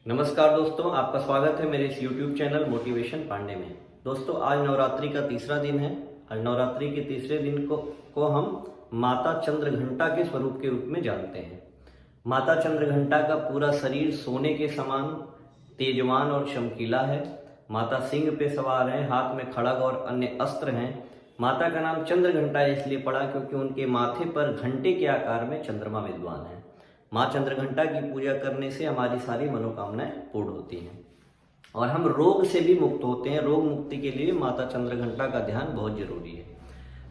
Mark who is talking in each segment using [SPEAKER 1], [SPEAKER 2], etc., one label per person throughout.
[SPEAKER 1] नमस्कार दोस्तों, आपका स्वागत है मेरे इस YouTube चैनल मोटिवेशन पांडे में। दोस्तों, आज नवरात्रि का तीसरा दिन है। आज नवरात्रि के तीसरे दिन को हम माता चंद्रघंटा के स्वरूप के रूप में जानते हैं। माता चंद्रघंटा का पूरा शरीर सोने के समान तेजवान और चमकीला है। माता सिंह पे सवार हैं, हाथ में खड़ग और अन्य अस्त्र हैं। माता का नाम चंद्रघंटा इसलिए पड़ा क्योंकि उनके माथे पर घंटे के आकार में चंद्रमा विद्वान है। माँ चंद्रघंटा की पूजा करने से हमारी सारी मनोकामनाएं पूर्ण होती हैं और हम रोग से भी मुक्त होते हैं। रोग मुक्ति के लिए माता चंद्रघंटा का ध्यान बहुत जरूरी है।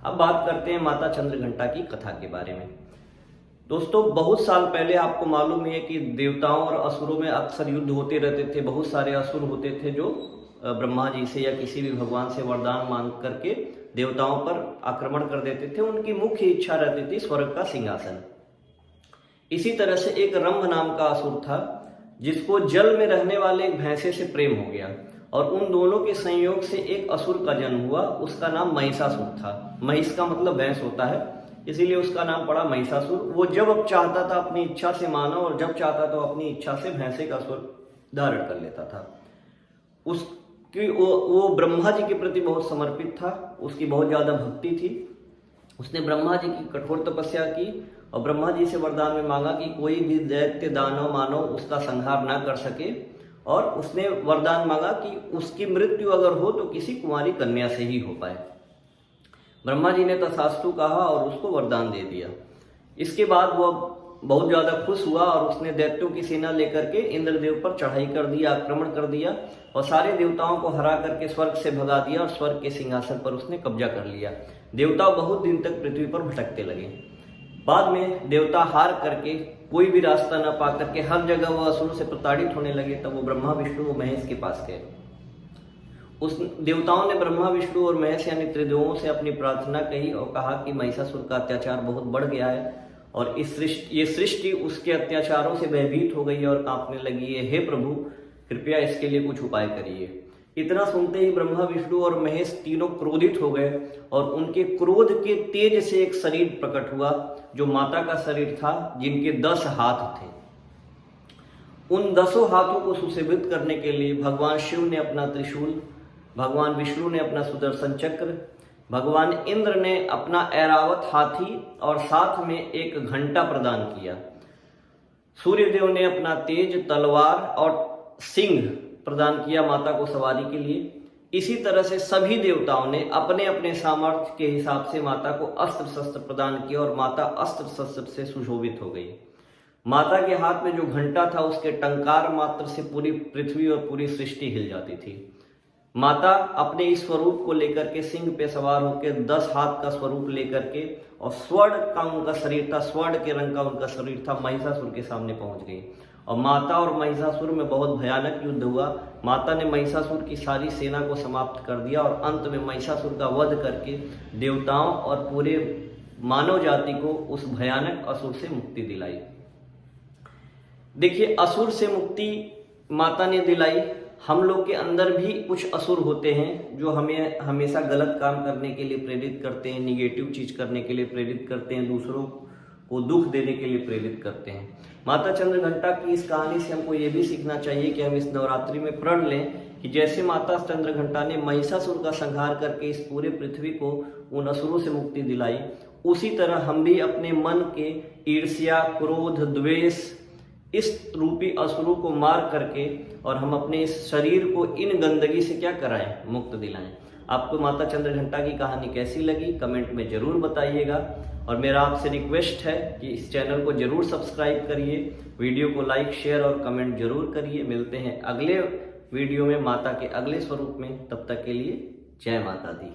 [SPEAKER 1] अब बात करते हैं माता चंद्रघंटा की कथा के बारे में। दोस्तों, बहुत साल पहले आपको मालूम है कि देवताओं और असुरों में अक्सर युद्ध होते रहते थे। बहुत सारे असुर होते थे जो ब्रह्मा जी से या किसी भी भगवान से वरदान मांग करके देवताओं पर आक्रमण कर देते थे। उनकी मुख्य इच्छा रहती थी स्वर्ग का सिंहासन। इसी तरह से एक रंभ नाम का असुर था जिसको जल में रहने वाले एक भैंसे से प्रेम हो गया और उन दोनों के संयोग से एक असुर का जन्म हुआ। उसका नाम महिषासुर था। महिष का मतलब भैंस होता है, इसीलिए उसका नाम पड़ा महिषासुर। वो जब अब चाहता था अपनी इच्छा से मानव और जब चाहता तो अपनी इच्छा से भैंसे का स्वरूप धारण कर लेता था। उसकी वो ब्रह्मा जी के प्रति बहुत समर्पित था। उसकी बहुत ज्यादा भक्ति थी। उसने ब्रह्मा जी की कठोर तपस्या की और ब्रह्मा जी से वरदान में मांगा कि कोई भी दैत्य दानव मानव उसका संहार ना कर सके। और उसने वरदान मांगा कि उसकी मृत्यु अगर हो तो किसी कुंवारी कन्या से ही हो पाए। ब्रह्मा जी ने तथास्तु कहा और उसको वरदान दे दिया। इसके बाद वो बहुत ज्यादा खुश हुआ और उसने दैत्यों की सेना लेकर के इंद्रदेव पर चढ़ाई कर दिया, आक्रमण कर दिया और सारे देवताओं को हरा करके स्वर्ग से भगा दिया और स्वर्ग के सिंहासन पर उसने कब्जा कर लिया। देवता बहुत दिन तक पृथ्वी पर भटकते लगे। बाद में देवता हार करके कोई भी रास्ता न पा करके हर जगह वह असुर से प्रताड़ित होने लगे। तब वो ब्रह्मा विष्णु और महेश के पास गए। उस देवताओं ने ब्रह्मा विष्णु और महेश यानी त्रिदेवों से अपनी प्रार्थना कही और कहा कि महिषासुर का अत्याचार बहुत बढ़ गया है और ये सृष्टि उसके अत्याचारों से भयभीत हो गई है और कांपने लगी है। हे प्रभु, कृपया इसके लिए कुछ उपाय करिए। इतना सुनते ही ब्रह्मा विष्णु और महेश तीनों क्रोधित हो गए और उनके क्रोध के तेज से एक शरीर प्रकट हुआ जो माता का शरीर था, जिनके 10 हाथ थे। उन 10 हाथों को सुशोभित करने के लिए भगवान शिव ने अपना त्रिशूल, भगवान विष्णु ने अपना सुदर्शन चक्र, भगवान इंद्र ने अपना ऐरावत हाथी और साथ में एक घंटा प्रदान किया। सूर्यदेव ने अपना तेज तलवार और सिंह प्रदान किया माता को सवारी के लिए। इसी तरह से सभी देवताओं ने अपने अपने सामर्थ्य के हिसाब से माता को अस्त्र शस्त्र प्रदान किया और माता अस्त्र शस्त्र से सुशोभित हो गई। माता के हाथ में जो घंटा था उसके टंकार मात्र से पूरी पृथ्वी और पूरी सृष्टि हिल जाती थी। माता अपने इस स्वरूप को लेकर के सिंह पे सवार होकर 10 हाथ का स्वरूप लेकर के और स्वर्ण का उनका शरीर था, स्वर्ण के रंग का उनका शरीर था, महिषासुर के सामने पहुंच गई और माता और महिषासुर में बहुत भयानक युद्ध हुआ। माता ने महिषासुर की सारी सेना को समाप्त कर दिया और अंत में महिषासुर का वध करके देवताओं और पूरे मानव जाति को उस भयानक असुर से मुक्ति दिलाई। देखिए, असुर से मुक्ति माता ने दिलाई। हम लोग के अंदर भी कुछ असुर होते हैं जो हमें हमेशा गलत काम करने के लिए प्रेरित करते हैं, निगेटिव चीज करने के लिए प्रेरित करते हैं, दूसरों को दुख देने के लिए प्रेरित करते हैं। माता चंद्रघंटा की इस कहानी से हमको ये भी सीखना चाहिए कि हम इस नवरात्रि में प्रण लें कि जैसे माता चंद्रघंटा ने महिषासुर का संहार करके इस पूरे पृथ्वी को उन असुरों से मुक्ति दिलाई, उसी तरह हम भी अपने मन के ईर्ष्या, क्रोध, द्वेष, इस रूपी असुरों को मार करके और हम अपने इस शरीर को इन गंदगी से क्या कराएं, मुक्त दिलाएं। आपको माता चंद्रघंटा की कहानी कैसी लगी कमेंट में जरूर बताइएगा और मेरा आपसे रिक्वेस्ट है कि इस चैनल को जरूर सब्सक्राइब करिए, वीडियो को लाइक, शेयर और कमेंट जरूर करिए। मिलते हैं अगले वीडियो में माता के अगले स्वरूप में। तब तक के लिए जय माता दी।